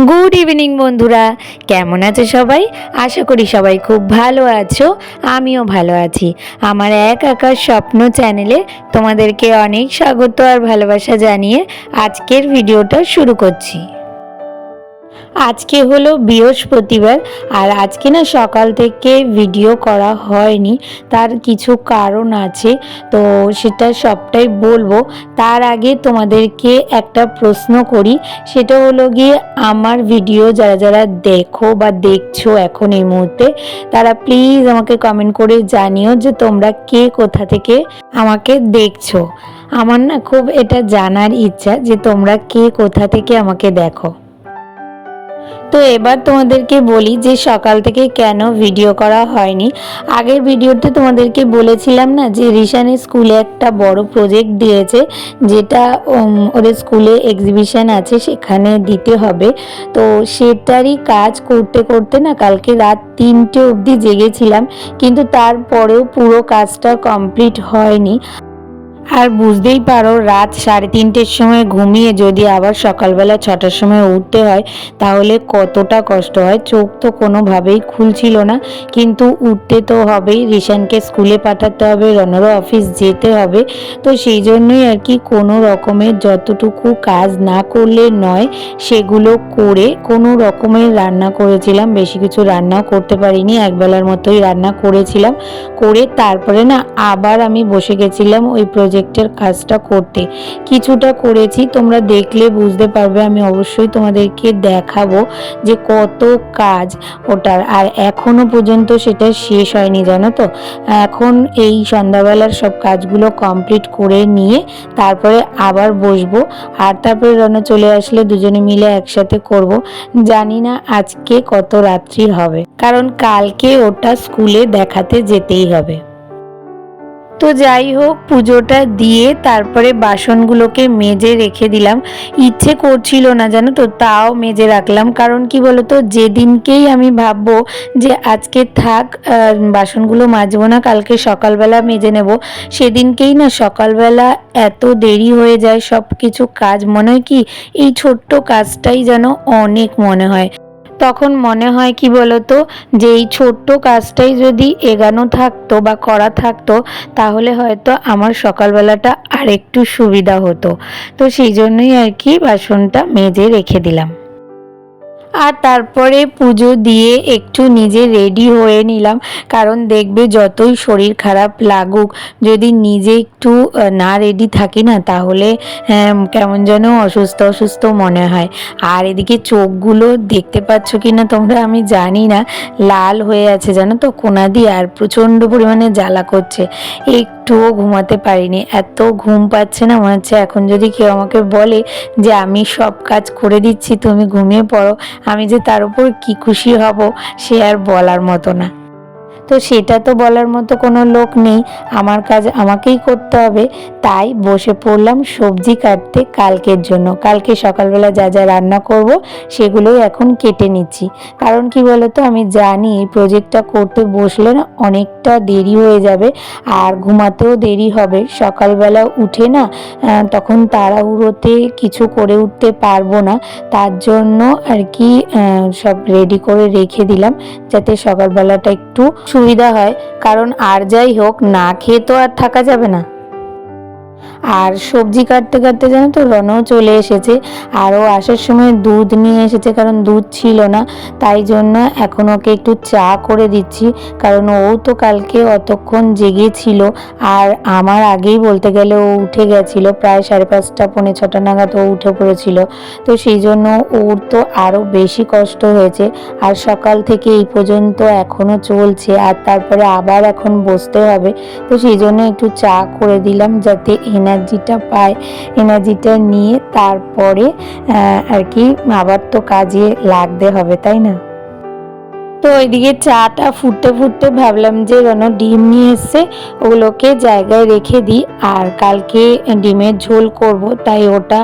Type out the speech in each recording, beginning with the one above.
Good evening বন্ধুরা, কেমন আছো সবাই? আশা করি সবাই খুব ভালো আছো। আমিও ভালো আছি। আমার এক আকার স্বপ্ন চ্যানেলে তোমাদেরকে অনেক স্বাগত আর ভালোবাসা জানিয়ে আজকের ভিডিওটা শুরু করছি। আজকে হলো বৃহস্পতিবার, আর আজকে না সকাল থেকে ভিডিও করা হয়নি। তার কিছু কারণ আছে, তো সেটা সবটাই বলবো। তার আগে তোমাদেরকে একটা প্রশ্ন করি, সেটা হলো গিয়ে আমার ভিডিও যারা যারা দেখো বা দেখছো এখন এই মুহূর্তে, তারা প্লিজ আমাকে কমেন্ট করে জানিও যে তোমরা কে কোথা থেকে আমাকে দেখছো। আমার না খুব এটা জানার ইচ্ছা যে তোমরা কে কোথা থেকে আমাকে দেখো। তো এবার তোমাদেরকে বলি যে সকাল থেকে কেন ভিডিও করা হয়নি। আগের ভিডিওতে তোমাদেরকে বলেছিলাম না যে রিশানের স্কুলে একটা বড় প্রজেক্ট দিয়েছে, যেটা ওদের স্কুলে এক্সিবিশন আছে, সেখানে দিতে হবে। তো সেটারই কাজ করতে করতে না কালকে রাত 3টে অবধি জেগেছিলাম, কিন্তু তারপরেও পুরো কাজটা কমপ্লিট হয়নি। আর বুঝতেই পারো, রাত 3:30-র সময় ঘুমিয়ে যদি আবার সকালবেলা 6টার সময় উঠতে হয় তাহলে কতটা কষ্ট হয়। চোখ তো কোনোভাবেই খুলছিল না, কিন্তু উঠতে তো হবেই। রিশানকে স্কুলে পাঠাতে হবে, রনরও অফিস যেতে হবে। তো সেই জন্যই আর কি কোনো রকমের যতটুকু কাজ না করলে নয় সেগুলো করে কোনো রকমের রান্না করেছিলাম। বেশি কিছু রান্নাও করতে পারিনি, একবেলার মতোই রান্না করেছিলাম। করে তারপরে না আবার আমি বসে গেছিলাম ওই প্রজেক্টের কাজটা করতে। কিছুটা করেছি, তোমরা দেখলে বুঝতে পারবে। আমি অবশ্যই তোমাদেরকে দেখাবো যে কত কাজ ওটার, আর এখনো পর্যন্ত সেটা শেষ হয়নি, জানো তো। এখন এই সন্ধ্যাবেলার সব কাজগুলো কমপ্লিট করে নিয়ে তারপরে আবার বসবো, আর তারপরে রণ চলে আসলে দুজনে মিলে একসাথে করব। জানি না আজকে কত রাত্রি হবে, কারণ কালকে ওটা স্কুলে দেখাতে যেতেই হবে। তো যাই হোক, পুজোটা দিয়ে তারপরে বাসনগুলোকে মেজে রেখে দিলাম। ইচ্ছে করছিল না জানো তো, তাও মেজে রাখলাম। কারণ কি বলতো, যেদিনকেই আমি ভাববো যে আজকে থাক বাসনগুলো মাজবো না, কালকে সকালবেলা মেজে নেব, সেদিনকেই না সকালবেলা এত দেরি হয়ে যায়। সব কিছু কাজ মনে হয় কি এই ছোট্ট কাজটাই যেন অনেক মনে হয়। তখন মনে হয় কি বলতো, যে এই ছোট্ট কাজটাই যদি এগানো থাকতো বা করা থাকতো তাহলে হয়তো আমার সকালবেলাটা আরেকটু সুবিধা হতো। তো সেই জন্যই আর কি বাসনটা মেজে রেখে দিলাম। আর তারপরে পুজো দিয়ে একটু নিজে রেডি হয়ে নিলাম, কারণ দেখবে যতই শরীর খারাপ লাগুক, যদি নিজে একটু না রেডি থাকি না তাহলে কেমন যেন অসুস্থ অসুস্থ মনে হয়। আর এদিকে চোখগুলো দেখতে পাচ্ছ কি না তোমরা আমি জানি না, লাল হয়ে আছে জানো তো কোনা দিয়ে, আর প্রচণ্ড পরিমাণে জ্বালা করছে। একটুও ঘুমাতে পারিনি, এত ঘুম পাচ্ছে না, মনে হচ্ছে এখন যদি কেউ আমাকে বলে যে আমি সব কাজ করে দিচ্ছি তুমি ঘুমিয়ে পড়ো, আমি যে তার উপর কি খুশি হব সে আর বলার মতো না। তো সেটা তো বলার মতো কোনো লোক নেই, আমার কাজ আমাকেই করতে হবে। তাই বসে পড়লাম সবজি কাটতে কালকের জন্য। কালকে সকালবেলা যা যা রান্না করব সেগুলোই এখন কেটে নিচ্ছি। কারণ কি বলতো, আমি জানি এই প্রজেক্টটা করতে বসলে না অনেকটা দেরি হয়ে যাবে, আর ঘুমাতেও দেরি হবে। সকালবেলা উঠে না তখন তাড়াহুড়োতে কিছু করে উঠতে পারবো না। তার জন্য আর কি সব রেডি করে রেখে দিলাম, যাতে সকালবেলাটা একটু সুবিধা হয়। কারণ আর যাই হোক, না খেয়ে তো আর থাকা যাবে না। আর সবজি কাটতে কাটতে জানো তো রনও চলে এসেছে, আর ও আসার সময় দুধ নিয়ে এসেছে, কারণ দুধ ছিল না। তাই জন্য এখন ওকে একটু চা করে দিচ্ছি, কারণ ও তো কালকে অতক্ষণ জেগেছিল। আর আমার আগেই বলতে গেলে ও উঠে গেছিল, প্রায় 5:30 পৌনে 6টা নাগাদ ও উঠে পড়েছিল। তো সেই জন্য ওর তো আরও বেশি কষ্ট হয়েছে। আর সকাল থেকে এই পর্যন্ত এখনও চলছে, আর তারপরে আবার এখন বসতে হবে। তো সেই জন্য একটু চা করে দিলাম, যাতে এনার্জিটা পায়। এনার্জিটা নিয়ে তারপরে আর কি আবার তো কাজে লাগতে হবে, তাই না? তো ওইদিকে চাটা ফুটতে ফুটতে ভাবলাম যে রনো ডিম নিয়ে এসছে, ওগুলোকে জায়গায় রেখে দিই। আর কালকে ডিমের ঝোল করব, তাই ওটা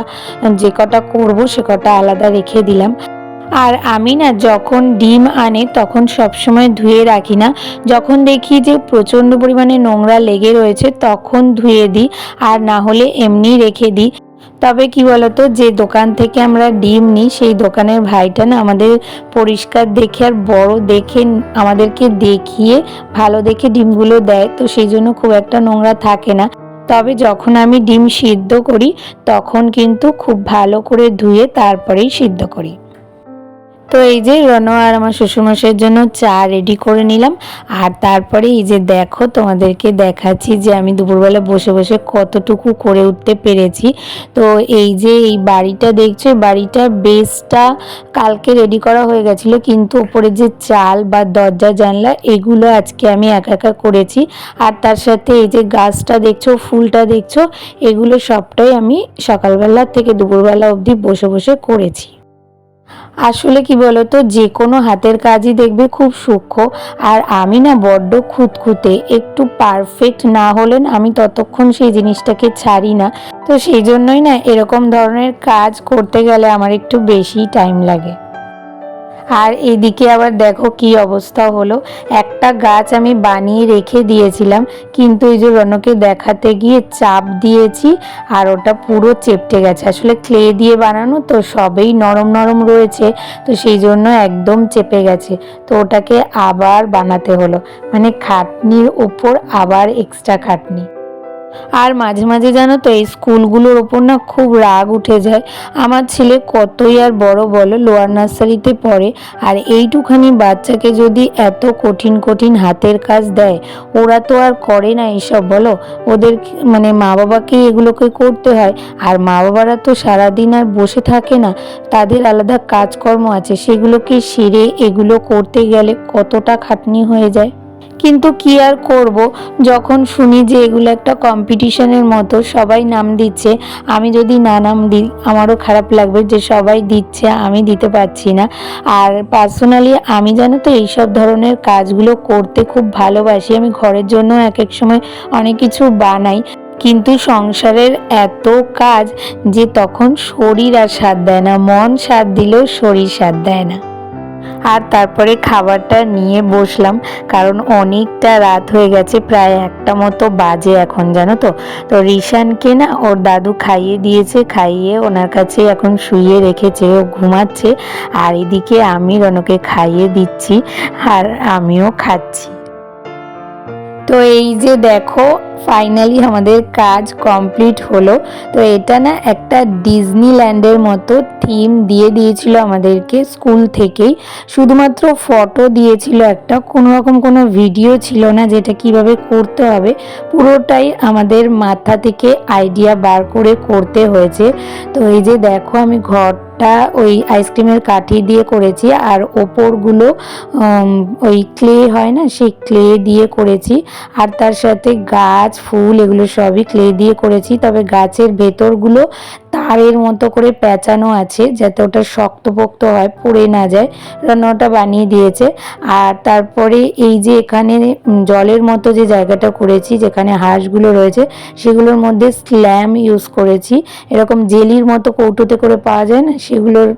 যে কটা করব সে কটা আলাদা রেখে দিলাম। আর আমি না যখন ডিম আনে তখন সবসময় ধুয়ে রাখি না, যখন দেখি যে প্রচণ্ড পরিমাণে নোংরা লেগে রয়েছে তখন ধুয়ে দিই, আর না হলে এমনি রেখে দিই। তবে কি বলতো, যে দোকান থেকে আমরা ডিম নিই সেই দোকানের ভাইটা না আমাদের পরিষ্কার দেখে আর বড় দেখে আমাদেরকে দেখিয়ে ভালো দেখে ডিমগুলো দেয়, তো সেই জন্য খুব একটা নোংরা থাকে না। তবে যখন আমি ডিম সিদ্ধ করি তখন কিন্তু খুব ভালো করে ধুয়ে তারপরেই সিদ্ধ করি। তো এই যে রনো আর আমার শ্বশুরমশাইয়ের জন্য চা রেডি করে নিলাম। আর তারপরে এই যে দেখো, তোমাদেরকে দেখাচ্ছি যে আমি দুপুরবেলা বসে বসে কতটুকু করে উঠতে পেরেছি। তো এই যে এই বাড়িটা দেখছো, বাড়িটা বেসটা কালকে রেডি করা হয়ে গেছিলো, কিন্তু ওপরে যে চাল বা দরজা জানলা এগুলো আজকে আমি একা একা করেছি। আর তার সাথে এই যে গাছটা দেখছো, ফুলটা দেখছো, এগুলো সবটাই আমি সকালবেলা থেকে দুপুরবেলা অবধি বসে বসে করেছি। আসলে কি বলতো, যে কোনো হাতের কাজই দেখবে খুব সূক্ষ্ম, আর আমি না বড্ড খুঁতখুঁতে, একটু পারফেক্ট না হলে আমি ততক্ষণ সেই জিনিসটাকে ছাড়ি না। তো সেই জন্যই না এরকম ধরনের কাজ করতে গেলে আমার একটু বেশি টাইম লাগে। আর এদিকে আবার দেখো কি অবস্থা হলো, একটা গাছ আমি বানিয়ে রেখে দিয়েছিলাম, কিন্তু এই যে রনকে দেখাতে গিয়ে চাপ দিয়েছি আর ওটা পুরো চেপটে গেছে। আসলে ক্লে দিয়ে বানানো তো সবেই নরম নরম রয়েছে, তো সেই জন্য একদম চেপে গেছে। তো ওটাকে আবার বানাতে হলো, মানে খাটনির ওপর আবার এক্সট্রা খাটনি। আর মাঝে মাঝে জানো তো, এই স্কুলগুলোর ওপর না খুব রাগ উঠে যায়। আমার ছেলে কতই আর বড় বলো, লোয়ার নার্সারিতে পড়ে, আর এইটুখানি বাচ্চাকে যদি এত কঠিন কঠিন হাতের কাজ দেয়, ওরা তো আর করে না এইসব বলো। ওদের মানে মা বাবাকে এগুলোকে করতে হয়, আর মা বাবারা তো সারাদিন আর বসে থাকে না, তাদের আলাদা কাজকর্ম আছে, সেগুলোকে সেরে এগুলো করতে গেলে কতটা খাটনি হয়ে যায়। কিন্তু কি আর করব, যখন শুনি যে এগুলো একটা কম্পিটিশনের মতো, সবাই নাম দিচ্ছে, আমি যদি না নাম দিই আমারও খারাপ লাগবে যে সবাই দিচ্ছে আমি দিতে পারছি না। আর পার্সোনালি আমি জানো তো এইসব ধরনের কাজগুলো করতে খুব ভালোবাসি। আমি ঘরের জন্য এক এক সময় অনেক কিছু বানাই, কিন্তু সংসারের এত কাজ যে তখন শরীর আর সাথ দেয় না, মন সাথ দিলেও শরীর সাথ দেয় না। আর তারপরে খাবারটা নিয়ে বসলাম, কারণ অনেকটা রাত হয়ে গেছে, প্রায় 1টা মতো বাজে এখন জানো তো। তো রিশানকে না ওর দাদু খাইয়ে দিয়েছে, খাইয়ে ওনার কাছে এখন শুইয়ে রেখেছে, ও ঘুমাচ্ছে। আর এদিকে আমি রনকে খাইয়ে দিচ্ছি আর আমিও খাচ্ছি। তো এই যে দেখো, ফাইনালি আমাদের কাজ কমপ্লিট হলো। তো এটা না একটা ডিজনিল্যান্ডের মতো থিম দিয়ে দিয়েছিল আমাদেরকে স্কুল থেকেই, শুধুমাত্র ফটো দিয়েছিল একটা, কোনো রকম কোনো ভিডিও ছিল না যেটা কিভাবে করতে হবে, পুরোটাই আমাদের মাথা থেকে আইডিয়া বার করে করতে হয়েছে। তো এই যে দেখো, আমি ঘরটা ওই আইসক্রিমের কাঠি দিয়ে করেছি, আর ওপরগুলো ওই ক্লে হয় না, সেই ক্লে দিয়ে করেছি। আর তার সাথে গাছ ফুল এগুলো সবই ক্লে দিয়ে করেছি, তবে গাছের ভেতরগুলো তারের মতো করে পেঁচানো আছে যাতে ওটা শক্তপোক্ত হয়, পড়ে না যায়। রান্নাটা বানিয়ে দিয়েছে। আর তারপরে এই যে এখানে জলের মতো যে জায়গাটা করেছি, যেখানে হাঁসগুলো রয়েছে, সেগুলোর মধ্যে স্ল্যাম ইউজ করেছি, এরকম জেলির মতো কৌটোতে করে পাওয়া যায় না, সেগুলোর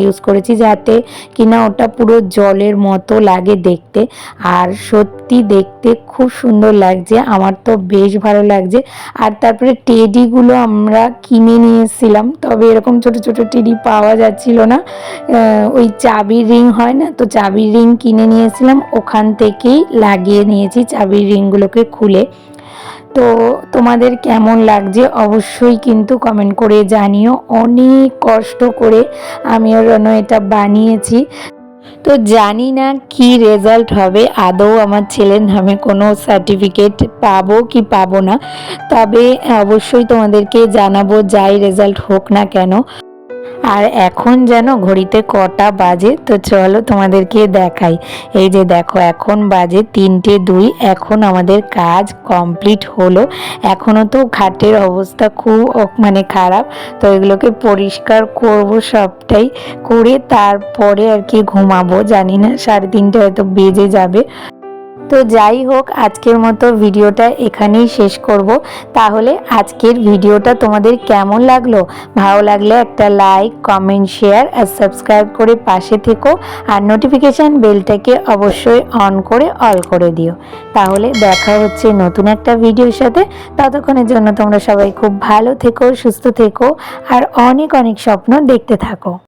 ইউজ করেছি, যাতে কিনা ওটা পুরো জলের মতো লাগে দেখতে। আর সত্যি দেখতে খুব সুন্দর লাগছে, আমার তো বেশ ভালো লাগছে। আর তারপরে টেডিগুলো আমরা কিনে নিয়ে এসেছিলাম, তবে এরকম ছোট ছোট টেডি পাওয়া যাচ্ছিল না। ওই চাবির রিং হয় না, তো চাবির রিং কিনে নিয়ে এসেছিলাম, ওখান থেকেই লাগিয়ে নিয়েছি চাবির রিংগুলোকে খুলে। তো তোমাদের কেমন লাগছে অবশ্যই কিন্তু কমেন্ট করে জানিও। অনেক কষ্ট করে আমি ওর জন্য এটা বানিয়েছি। তো জানি না কি রেজাল্ট হবে, আদৌ আমার ছেলের নামে কোনো সার্টিফিকেট পাবো কি পাবো না, তবে অবশ্যই তোমাদেরকে জানাবো যাই রেজাল্ট হোক না কেন। আর এখন যেন ঘড়িতে কটা বাজে, তো চলো তোমাদেরকে দেখাই। এই যে দেখো, এখন বাজে 3টে 2, এখন আমাদের কাজ কমপ্লিট হলো। এখনও তো খাটের অবস্থা খুব মানে খারাপ, তো এগুলোকে পরিষ্কার করব সবটাই, করে তারপরে আর কি ঘুমাবো। জানি না 3:30 হয়তো বেজে যাবে। তো যাই হোক, আজকের মতো ভিডিওটা এখানেই শেষ করব। তাহলে আজকের ভিডিওটা তোমাদের কেমন লাগলো? ভালো লাগলে একটা লাইক, কমেন্ট, শেয়ার আর সাবস্ক্রাইব করে পাশে থেকো। আর নোটিফিকেশান বেলটাকে অবশ্যই অন করে অল করে দিও। তাহলে দেখা হচ্ছে নতুন একটা ভিডিওর সাথে। ততক্ষণের জন্য তোমরা সবাই খুব ভালো থেকো, সুস্থ থেকো আর অনেক অনেক স্বপ্ন দেখতে থাকো।